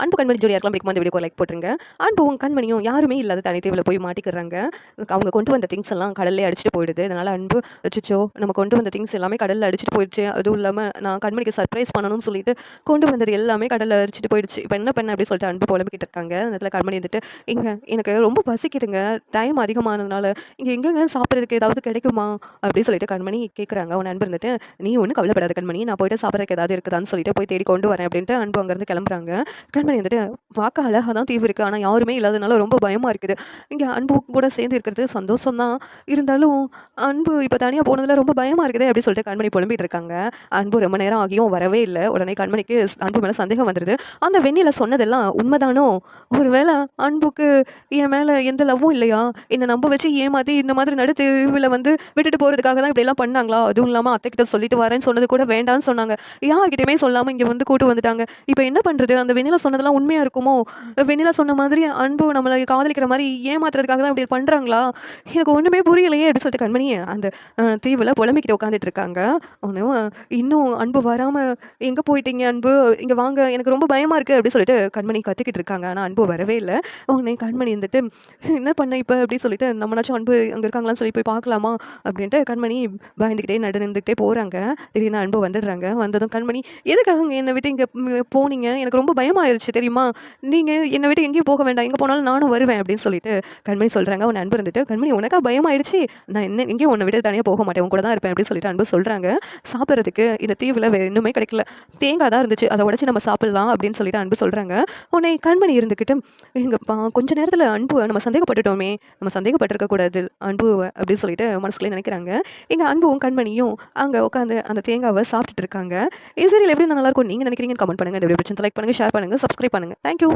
அன்பு கண்மணி ஜோடியாக இருக்கலாம் பிடிக்கும் அந்த வீடியோ லைக் போட்டுருங்க. அன்பும் கண்மணியும் யாருமே இல்லாத தனித்தீவில் போய் மாட்டிக்கிறாங்க. அவங்க கொண்டு வந்த திங்ஸ் எல்லாம் கடல்லே அடிச்சுட்டு போயிடுது. அதனால அன்பு அச்சச்சோ நம்ம கொண்டு வந்த திங்ஸ் எல்லாமே கடலில் அடிச்சுட்டு போயிடுச்சு. அதுவும் இல்லாமல் நான் கண்மணிக்கு சர்ப்ரைஸ் பண்ணணும்னு சொல்லிட்டு கொண்டு வந்தது எல்லாமே கடலில் அடிச்சுட்டு போயிடுச்சு. இப்போ என்ன பண்ண அப்படின்னு சொல்லிட்டு அன்பு புலம்பிக்கிட்டு இருக்காங்க. அந்த இடத்துல கண்மணி வந்துட்டு எனக்கு ரொம்ப பசிக்குதுங்க, டைம் அதிகமானதுனால இங்கே எங்கெங்க சாப்பிட்றதுக்கு ஏதாவது கிடைக்குமா அப்படின்னு சொல்லிட்டு கண்மணி கேட்குறாங்க. அவன் அன்பு இருந்துட்டு நீ ஒன்றும் கவலைப்படாத கண்மணி, நான் போயிட்டு சாப்பிட்றதுக்கு ஏதாவது இருக்குதான்னு சொல்லிட்டு போய் தேடி கொண்டு வரேன் அப்படின்ட்டு அன்பு அங்கேருந்து கிளம்புறாங்க. கண்மணி வந்துட்டு பார்க்க அழகாக தான் தீவு இருக்குது, ஆனால் யாருமே இல்லாதனால ரொம்ப பயமாக இருக்குது. இங்கே அன்பு கூட சேர்ந்து இருக்கிறது சந்தோஷம் தான், இருந்தாலும் அன்பு இப்போ தனியாக போனதில் ரொம்ப பயமாக இருக்குது அப்படின்னு சொல்லிட்டு கண்மணி புலம்பிட்டு இருக்காங்க. அன்பு ரொம்ப நேரம் ஆகியும் வரவே இல்லை. உடனே கண்மணிக்கு அன்பு மேலே சந்தேகம் வந்துடுது. அந்த வெண்ணில சொன்னதெல்லாம் உண்மைதானோ? ஒருவேளை அன்புக்கு என் மேலே எந்த லவ்வும் இல்லையா? என்னை நம்ப வச்சு ஏமாற்றி இந்த மாதிரி நடுத்தீவில் வந்து விட்டுட்டு போகிறதுக்காக தான் இப்படியெல்லாம் பண்ணாங்களா? அதுவும் இல்லாமல் அத்தைக்கிட்ட சொல்லிட்டு வரேன்னு சொன்னது கூட வேண்டான்னு சொன்னாங்க. யார்கிட்டயுமே சொல்லாமல் இங்கே வந்து கூட்டு வந்துட்டாங்க. இப்போ என்ன பண்ணுறது? அந்த வெண்ணில சொன்னதெல்லாம் உண்மையாக இருக்குமோ? வெண்ணிலா சொன்ன மாதிரி அன்பு நம்மளை காதலிக்கிற மாதிரி ஏமாத்துறதுக்காக தான் இப்படி பண்ணுறாங்களா? எனக்கு ஒன்றுமே புரியலையே அப்படின்னு சொல்லிட்டு கண்மணி அந்த தீவில் புலம்பிக்கிட்டு உட்காந்துட்டு இருக்காங்க. ஒன்றும் இன்னும் அன்பு வராமல் எங்கே போயிட்டீங்க அன்பு, இங்கே வாங்க, எனக்கு ரொம்ப பயமாக இருக்குது அப்படின்னு சொல்லிட்டு கண்மணி கத்திக்கிட்டு இருக்காங்க. ஆனால் அன்பு வரவே இல்லை. உடனே கண்மணி வந்துட்டு என்ன பண்ண இப்போ அப்படின்னு சொல்லிட்டு நம்மளாச்சும் அன்பு அங்கே இருக்காங்களான்னு சொல்லி போய் பார்க்கலாமா அப்படின்ட்டு கண்மணி பயந்துக்கிட்டே நடந்துக்கிட்டே போகிறாங்க. திடீர்னு அன்பு வந்துடுறாங்க. வந்ததும் கண்மணி எதுக்காக என்னை விட்டு இங்கே போனீங்க, எனக்கு ரொம்ப பயமாயிருச்சு தெரியுமா, நீங்கள் என்னை விட்டு எங்கேயும் போக வேண்டாம், எங்கே போனாலும் நானும் வருவேன் அப்படின்னு சொல்லிட்டு கண்மணி சொல்கிறாங்க. உன் அன்பு இருந்துட்டு கண்மணி உனக்கா பயமாயிடுச்சு, நான் என்ன எங்கேயும் உன்னை விட்டு தனியாக போக மாட்டேன், உன் கூட தான் இருப்பேன் அப்படின்னு சொல்லிட்டு அன்பு சொல்கிறாங்க. சாப்பிட்றதுக்கு இந்த தீவில் வேறு இன்னுமே கிடைக்கல, தேங்காய் தான் இருந்துச்சு, அதை உடச்சி நம்ம சாப்பிட்லாம் அப்படின்னு சொல்லிட்டு அன்பு சொல்கிறாங்க. உன்னை கண்மணி இருந்துக்கிட்டு எங்கப்பா கொஞ்ச நேரத்தில் அன்பு நம்ம சந்தேகப்பட்டுட்டோமே, நம்ம சந்தேகப்பட்டிருக்க கூடாது அன்பு அப்படின்னு சொல்லிட்டு மனசுக்குள்ளே நினைக்கிறாங்க. எங்கள் அன்பும் கண்மணியும் அங்கே உட்காந்து அந்த தேங்காவை சாப்பிட்டுட்டு இருக்காங்க. சீரியல் எப்படி நல்லாயிருக்கும் நீங்கள் நினைக்கிறீங்கன்னு கமெண்ட் பண்ணுங்கள். இந்த வீடியோ பிடிச்சி லைக் பண்ணுங்கள், ஷேர் பண்ணுங்கள், சப்ஸ்கிரைப் பண்ணுங்கள். தேங்க்யூ.